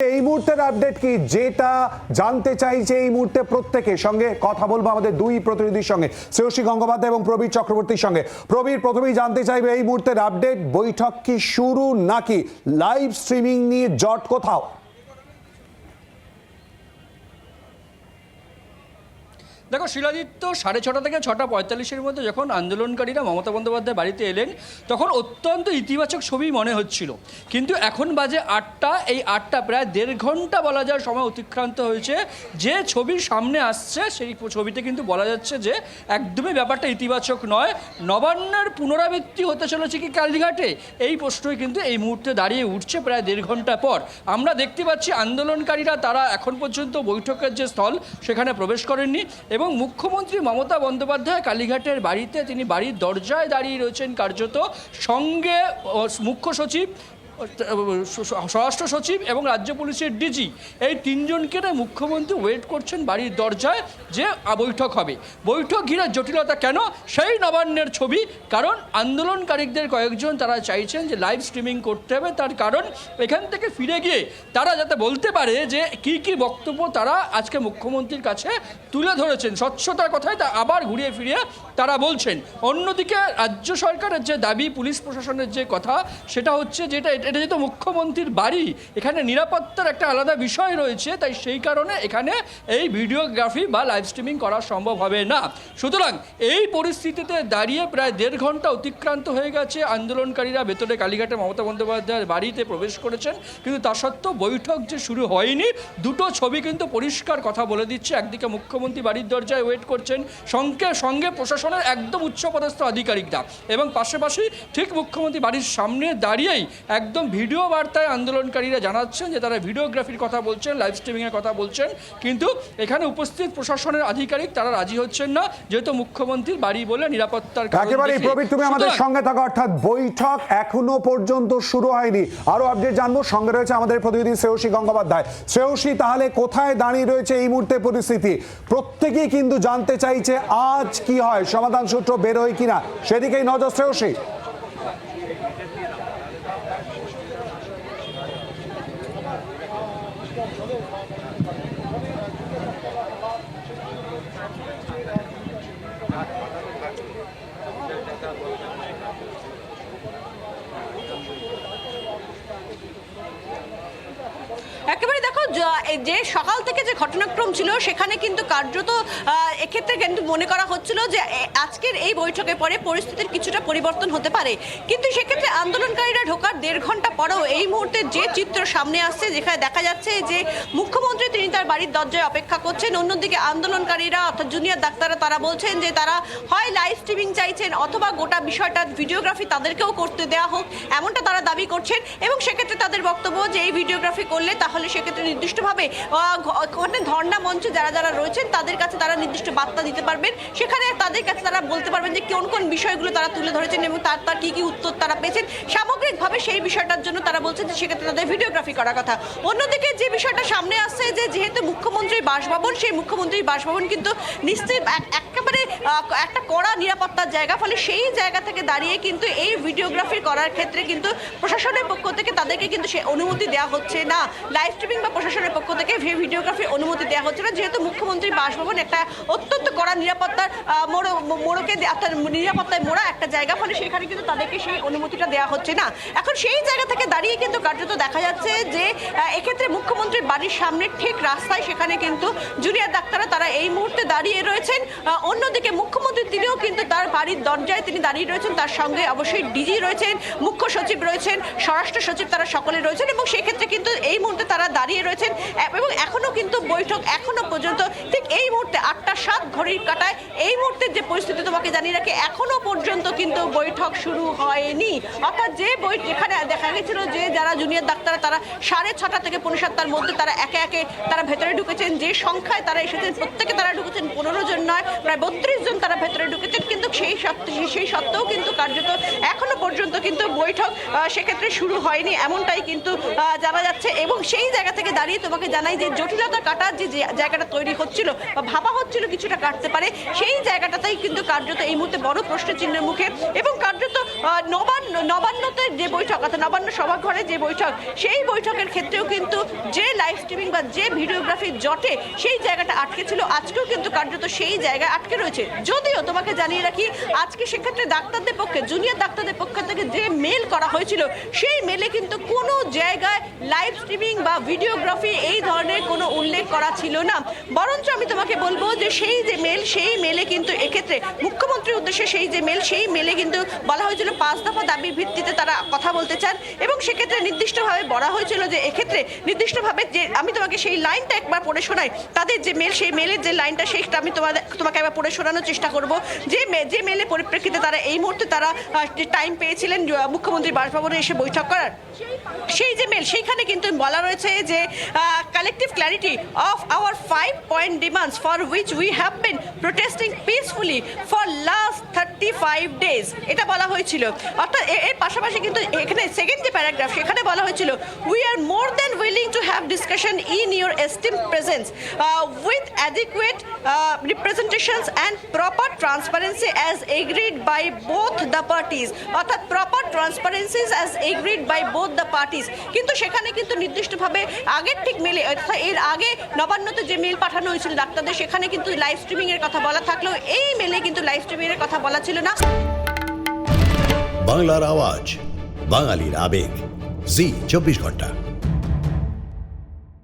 এই মুহূর্তের আপডেট কি যেটা জানতে চাইছে এই মুহূর্তে প্রত্যেকের সঙ্গে কথা বলবো আমাদের দুই প্রতিনিধির সঙ্গে, শ্রেয়সী গঙ্গোপাধ্যায় এবং প্রবীর চক্রবর্তীর সঙ্গে। প্রবীর, প্রথমেই জানতে চাইবে এই মুহূর্তের আপডেট, বৈঠক কি শুরু নাকি লাইভ স্ট্রিমিং নিয়ে জট কোথাও? দেখো শিলাদিত্য, 6:30 থেকে 6:45-এর মধ্যে যখন আন্দোলনকারীরা মমতা বন্দ্যোপাধ্যায় বাড়িতে এলেন তখন অত্যন্ত ইতিবাচক ছবি মনে হচ্ছিল, কিন্তু এখন বাজে 8টা। এই 8টা প্রায় 1.5 ঘন্টা বলা যায় সময় অতিক্রান্ত হয়েছে। যে ছবি সামনে আসছে সেই ছবিতে কিন্তু বলা যাচ্ছে যে একদমই ব্যাপারটা ইতিবাচক নয়। নবান্নের পুনরাবৃত্তি হতে চলেছে কি কালীঘাটে, এই প্রশ্নই কিন্তু এই মুহূর্তে দাঁড়িয়ে উঠছে প্রায় 1.5 ঘন্টা পর। আমরা দেখতে পাচ্ছি আন্দোলনকারীরা তারা এখন পর্যন্ত বৈঠকের যে স্থল সেখানে প্রবেশ করেননি এবং মুখ্যমন্ত্রী মমতা বন্দ্যোপাধ্যায় কালীঘাটের বাড়িতে তিনি বাড়ির দরজায় দাঁড়িয়ে রয়েছেন কার্যত। সঙ্গে মুখ্য সচিব, স্বরাষ্ট্র সচিব এবং রাজ্য পুলিশের ডিজি, এই তিনজনকে মুখ্যমন্ত্রী ওয়েট করছেন বাড়ির দরজায় যে বৈঠক হবে। বৈঠক ঘিরে জটিলতা কেন, সেই নবান্নের ছবি। কারণ আন্দোলনকারীদের কয়েকজন তারা চাইছেন যে লাইভ স্ট্রিমিং করতে হবে, তার কারণ এখান থেকে ফিরে গিয়ে তারা যাতে বলতে পারে যে কি কি বক্তব্য তারা আজকে মুখ্যমন্ত্রীর কাছে তুলে ধরেছেন। স্বচ্ছতার কথাই তা আবার ঘুরিয়ে ফিরিয়ে তারা বলছেন। অন্যদিকে রাজ্য সরকারের যে দাবি, পুলিশ প্রশাসনের যে কথা, সেটা হচ্ছে যেটা এটা যেহেতু মুখ্যমন্ত্রীর বাড়ি, এখানে নিরাপত্তার একটা আলাদা বিষয় রয়েছে, তাই সেই কারণে এখানে এই ভিডিওগ্রাফি বা লাইভ স্ট্রিমিং করা সম্ভব হবে না। সুতরাং এই পরিস্থিতিতে দাঁড়িয়ে প্রায় 1.5 ঘন্টা অতিক্রান্ত হয়ে গেছে। আন্দোলনকারীরা ভেতরে কালীঘাটে মমতা বন্দ্যোপাধ্যায়ের বাড়িতে প্রবেশ করেছেন, কিন্তু তা সত্ত্বেও বৈঠক যে শুরু হয়নি। দুটো ছবি কিন্তু পরিষ্কার কথা বলে দিচ্ছে। একদিকে মুখ্যমন্ত্রী বাড়ির দরজায় ওয়েট করছেন, সঙ্গে প্রশাসনের একদম উচ্চপদস্থ আধিকারিকরা, এবং পাশাপাশি ঠিক মুখ্যমন্ত্রী বাড়ির সামনে দাঁড়িয়েই একদম ভিডিও বার্তায় আন্দোলনকারীরা জানাচ্ছেন যে তারা ভিডিওগ্রাফির কথা বলছেন, লাইভ স্ট্রিমিংয়ের কথা বলছেন, কিন্তু এখানে উপস্থিত প্রশাসনের আধিকারিক তারা রাজি হচ্ছেন না, যেহেতু মুখ্যমন্ত্রীর বাড়ি বলে নিরাপত্তার কারণে। একেবারেই প্রবীর, তুমি আমাদের সঙ্গে থাকো, অর্থাৎ বৈঠক এখনো পর্যন্ত শুরু হয়নি। আরো আপডেট জানবো, সঙ্গে রয়েছে আমাদের প্রতিনিধি শ্রেয়সী গঙ্গোপাধ্যায়। শ্রেয়সী, তাহলে কোথায় দাঁড়িয়ে রয়েছে এই মুহূর্তে পরিস্থিতি? প্রত্যেকেই কিন্তু জানতে চাইছে আজ কি হয়, সমাধান সূত্র বের হয় কিনা, সেদিকেই নজর শ্রেয়সী। একেবারে দেখো, যে সকাল থেকে যে ঘটনাক্রম ছিল সেখানে কিন্তু কার্যত এক্ষেত্রে কিন্তু মনে করা হচ্ছিল যে আজকের এই বৈঠকের পরে পরিস্থিতির কিছুটা পরিবর্তন হতে পারে, কিন্তু সেক্ষেত্রে আন্দোলনকারীরা ঢোকার 1.5 ঘন্টা পরেও এই মুহূর্তে যে চিত্র সামনে আসছে, যেখানে দেখা যাচ্ছে যে মুখ্যমন্ত্রী তিনি তার বাড়ির দরজায় অপেক্ষা করছেন। অন্যদিকে আন্দোলনকারীরা অর্থাৎ জুনিয়র ডাক্তাররা তারা বলছেন যে তারা হয় লাইভ স্ট্রিমিং চাইছেন অথবা গোটা বিষয়টা ভিডিওগ্রাফি তাদেরকেও করতে দেওয়া হোক, এমনটা তারা দাবি করছেন। এবং সেক্ষেত্রে তাদের বক্তব্য যে এই ভিডিওগ্রাফি করলে তাহলে সেক্ষেত্রে নির্দিষ্টভাবে ওখানে ধর্ণা মঞ্চে যারা যারা রয়েছেন তাদের কাছে তারা নির্দিষ্ট বার্তা দিতে পারবেন, সেখানে তাদের কাছে তারা বলতে পারবেন যে কোন কোন বিষয়গুলো তারা তুলে ধরেছেন এবং তার কি কি উত্তর তারা পেয়েছেন। সামগ্রিকভাবে সেই বিষয়টার জন্য তারা বলছেন যে সেক্ষেত্রে তাদের ভিডিওগ্রাফি করার কথা। অন্যদিকে যে বিষয়টা সামনে আসছে যে যেহেতু মুখ্যমন্ত্রীর বাসভবন, সেই মুখ্যমন্ত্রীর বাসভবন কিন্তু নিশ্চিত একেবারে একটা কড়া নিরাপত্তার জায়গা, ফলে সেই জায়গা থেকে দাঁড়িয়ে কিন্তু এই ভিডিওগ্রাফি করার ক্ষেত্রে কিন্তু প্রশাসনের পক্ষ থেকে তাদেরকে কিন্তু সে অনুমতি দেওয়া হচ্ছে না। লাইভ স্ট্রিমিং বা প্রশাসনের পক্ষ থেকে ভিডিওগ্রাফির অনুমতি দেওয়া হচ্ছে না, যেহেতু মুখ্যমন্ত্রীর বাসভবন একটা অত্যন্ত কড়া নিরাপত্তার মোড়কে নিরাপত্তায় মোড়া একটা জায়গা, ফলে সেখানে কিন্তু তাদেরকে সেই অনুমতিটা দেওয়া হচ্ছে না। এখন সেই জায়গা থেকে দাঁড়িয়ে কিন্তু কার্যত দেখা যাচ্ছে যে এক্ষেত্রে মুখ্যমন্ত্রীর বাড়ির সামনে ঠিক রাস্তায় সেখানে কিন্তু জুনিয়র ডাক্তাররা তারা এই মুহূর্তে দাঁড়িয়ে রয়েছেন। অন্যদিকে মুখ্যমন্ত্রী তিনিও কিন্তু তার বাড়ির দরজায় তিনি দাঁড়িয়ে রয়েছেন, তার সঙ্গে অবশ্যই ডিজি রয়েছেন, মুখ্য সচিব রয়েছেন, স্বরাষ্ট্র সচিব, তারা সকলে রয়েছেন এবং সেক্ষেত্রে কিন্তু এই মুহূর্তে তারা দাঁড়িয়ে রয়েছেন। এবং এখনো কিন্তু বৈঠক এখনো পর্যন্ত ঠিক এই মুহূর্তে 8:07 ঘড়ির কাঁটায় এই মুহূর্তের যে পরিস্থিতি তোমাকে জানিয়ে রাখি, এখনো পর্যন্ত কিন্তু বৈঠক শুরু হয়নি। অর্থাৎ যে যেখানে দেখা গেছিল যে যারা জুনিয়র ডাক্তাররা তারা 6:30 থেকে 7:45 মধ্যে তারা একে একে তারা ভেতরে ঢুকেছেন, যে সংখ্যায় তারা এসেছেন প্রত্যেকে তারা ঢুকেছেন 15 জন নয়, প্রায় 32 জন তারা ভেতরে ঢুকেছেন, কিন্তু সেই সত্ত্বেও কিন্তু কার্যত এখনো পর্যন্ত কিন্তু বৈঠক সেক্ষেত্রে শুরু হয়নি, এমনটাই কিন্তু জানা যাচ্ছে। এবং সেই জায়গা থেকে দাঁড়িয়ে তোমাকে জানাই যে জটিলতা কাটার যে জায়গাটা তৈরি হচ্ছিল বা ভাবা হচ্ছিল কিছুটা কাটতে পারে, সেই জায়গাটাতেই কিন্তু কার্যত এই মুহূর্তে বড় প্রশ্ন চিহ্নের মুখে। এবং কার্যত নবান্নতে যে বৈঠক, অর্থাৎ নবান্ন সভাঘরে যে বৈঠক, সেই বৈঠকের ক্ষেত্রেও কিন্তু যে লাইভ স্ট্রিমিং বা যে ভিডিওগ্রাফি জটে সেই জায়গাটা আটকে ছিল, আজকেও কিন্তু কার্যত সেই জায়গায় আটকে রয়েছে। যদিও তোমাকে জানিয়ে রাখি, আজকে সেক্ষেত্রে ডাক্তারদের পক্ষে, জুনিয়র ডাক্তারদের পক্ষ থেকে যে মেল করা হয়েছিল, সেই মেলে কিন্তু কোনো জায়গায় লাইভ স্ট্রিমিং বা ভিডিওগ্রাফি এই ধরনের কোনো উল্লেখ করা ছিল না। বরঞ্চ আমি তোমাকে বলবো যে সেই যে মেল, সেই মেলে কিন্তু এক্ষেত্রে মুখ্যমন্ত্রীর উদ্দেশ্যে সেই যে মেল, সেই মেলে কিন্তু বলা হয়েছিল 5 দফা দাবির ভিত্তিতে তারা কথা বলতে চান। এবং সেক্ষেত্রে নির্দিষ্টভাবে বলা হয়েছিল যে এক্ষেত্রে নির্দিষ্টভাবে যে, আমি তোমাকে সেই লাইনটা একবার পড়ে শোনাই, তাদের যে মেল, সেই মেলের যে লাইনটা, সেইটা আমি তোমাকে একবার পড়ে শোনানোর চেষ্টা করব। যে মেলে পরিপ্রেক্ষিতে তারা এই মুহূর্তে তারা টাইম পেয়েছিলেন মুখ্যমন্ত্রী বাসভবনে এসে বৈঠক করার, সেই যে মেল, সেইখানে কিন্তু বলা রয়েছে যে collective clarity of our 5 point demands for which we have been protesting peacefully for last 35 days, এটা বলা হয়েছিল। অর্থাৎ এর পাশাপাশি কিন্তু এখানে সেকেন্ড যে প্যারাগ্রাফ, সেখানে বলা হয়েছিল we are more than willing to have discussion in your esteem presence with adequate representations and proper transparency as agreed by both the parties, অর্থাৎ proper transparencies as agreed by both the parties. কিন্তু সেখানে কিন্তু নির্দিষ্টভাবে আগের ঠিক মেলে, অর্থাৎ এর আগে নবান্নতে যে মেল পাঠানো হয়েছিল ডাক্তারদের, সেখানে কিন্তু লাইভ স্ট্রিমিং এর কথা বলা থাকলেও এই মেলে কিন্তু লাইভ স্ট্রিমিং এর কথা বলা ছিল না। বাংলার আওয়াজ, বাঙালির আবেগ, জি 24 ঘন্টা।